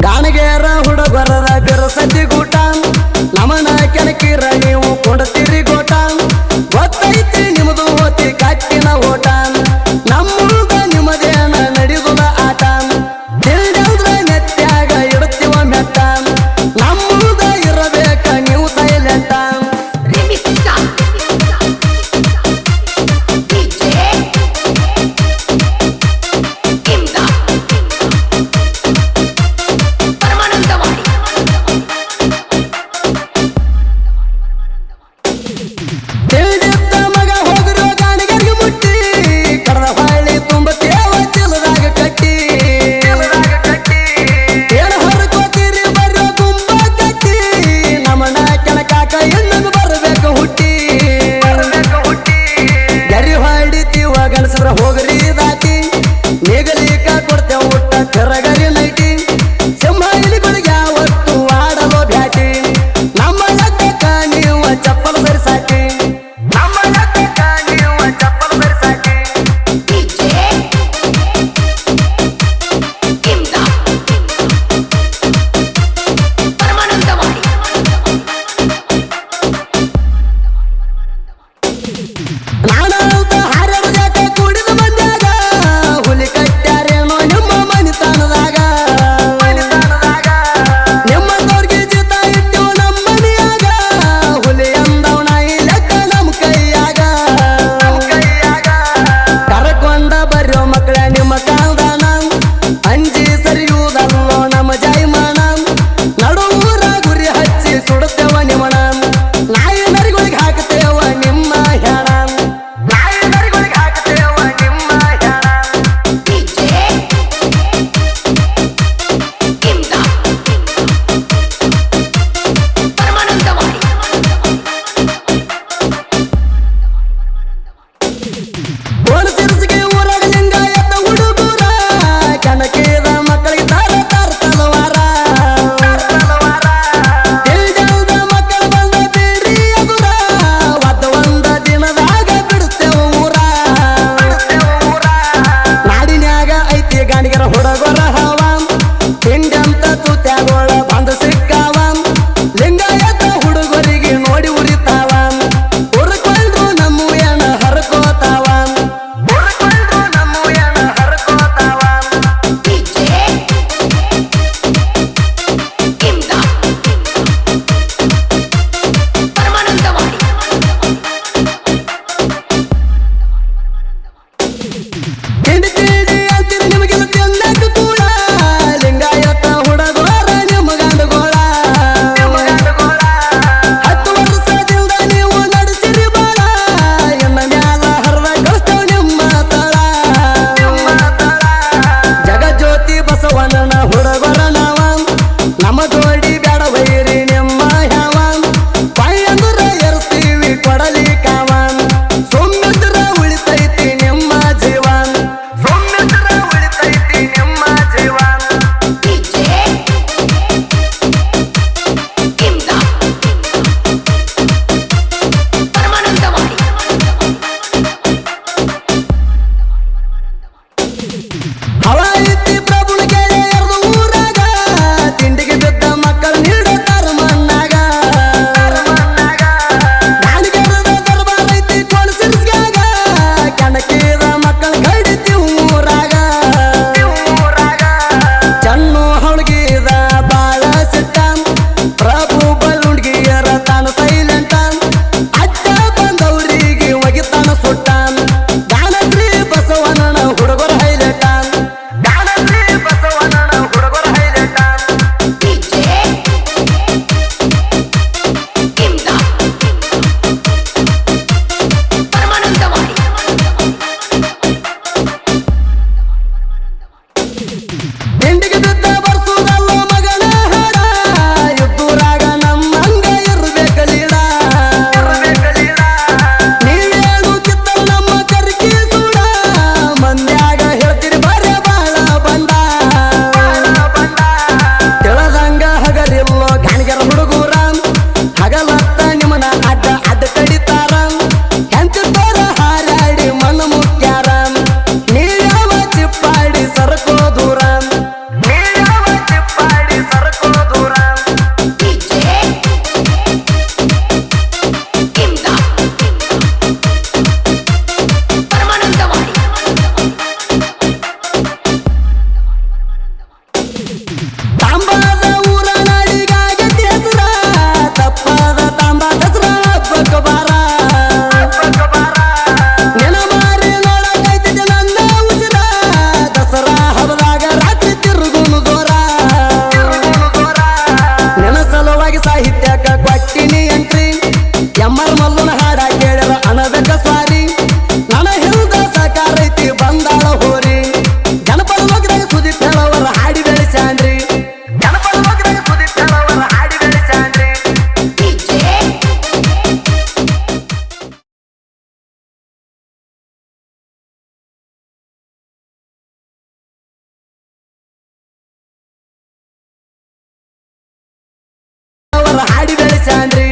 ಗಾಣಗೇರ ಹುಡುಗರ ಬಿರಸತಿ ಗೂಟ ನಮನ ಕೆಣಕಿರ ನೀವು ಕೊಡ್ತೀರಿ ಗೋಟ ಗೊತ್ತೈತಿ ನಿಮ್ದು ಹೋತಿ ಕಟ್ಟಿನ ಓಟ ನಮ್ಮದ ನಿಮ್ಮದೇನ ನಡೆದುದ ಆಟ ತಿಳಿದ್ರ ನೆತ್ಯಾಗ ಇಡ್ತೀವ ಮೆಟ್ಟ ನಮ್ಮದ ಇರಬೇಕ ನೀವು ಸೈಲೆಂಟ ಹೋಗ್ರಿ ದಾಟಿ ನೀಗಲಿಕ ಕೊಡ್ತೇವೆ ಊಟ ಕರಗರಿ ನೈಟಿ ಸಿಂಹ ಇಲಿಗಳಿಗೆ ಯಾವತ್ತು ಆಡಲು ಬ್ಯಾಟಿ ನಮ್ಮ ಲೆಕ್ಕಕ್ಕ ನೀವು ಚಪ್ಪಲ್ ಸರಿಸಾಕಿ ನಮ್ಮ ಲೆಕ್ಕಕ್ಕ ನೀವು ಚಪ್ಪಲ್ ಸರಿಸಾಕಿ ನಾನಂತ ಹಾರ್ಯಾರ ಕುಡಿದ ಬಂದಾಗ ಹುಲಿ ಕಟ್ಟ್ಯಾರೇನೋ ನಿಮ್ಮ ಮನಿತನದಾಗ ನಿಮ್ಮದವ್ರಿಗೆ ಜೀತ ಇಟ್ಟು ನಮ್ಮ ಮನಿಯಾಗ ಹುಲಿ ಅಂದವನ ಈ ಲೆಕ್ಕ ನಮ್ಮ ಕೈಯಾಗ ಕರ್ಕೊಂಡ ಬರ್ಯೋ ಮಕ್ಕಳ ನಿಮ್ಮ ಕಾಲ್ದಾನ ಅಂಜಿ ಸರಿಯುವುದಲ್ಲೋ ನಮ್ಮ ಜೈಮಾನ ನಡುವೂರ ಗುರಿ ಹಚ್ಚಿ ಸುಡುತ್ತೇವ ನಿಮಣ ನಾಯಿ ನರಿಗಳಿಗೆ ಹಾಕ್ತೇವ ನಿಮ್ಮ ಹೆಣ ಲಿಂಗಾಯತ ಹುಡುಗೂರ ಕನಕೇದ ಮಕ್ಕಳಿಗೆ ತಾರತ ಹಾಡಿ ಬೆಳೆಸ್ಯಾನ್ರಿ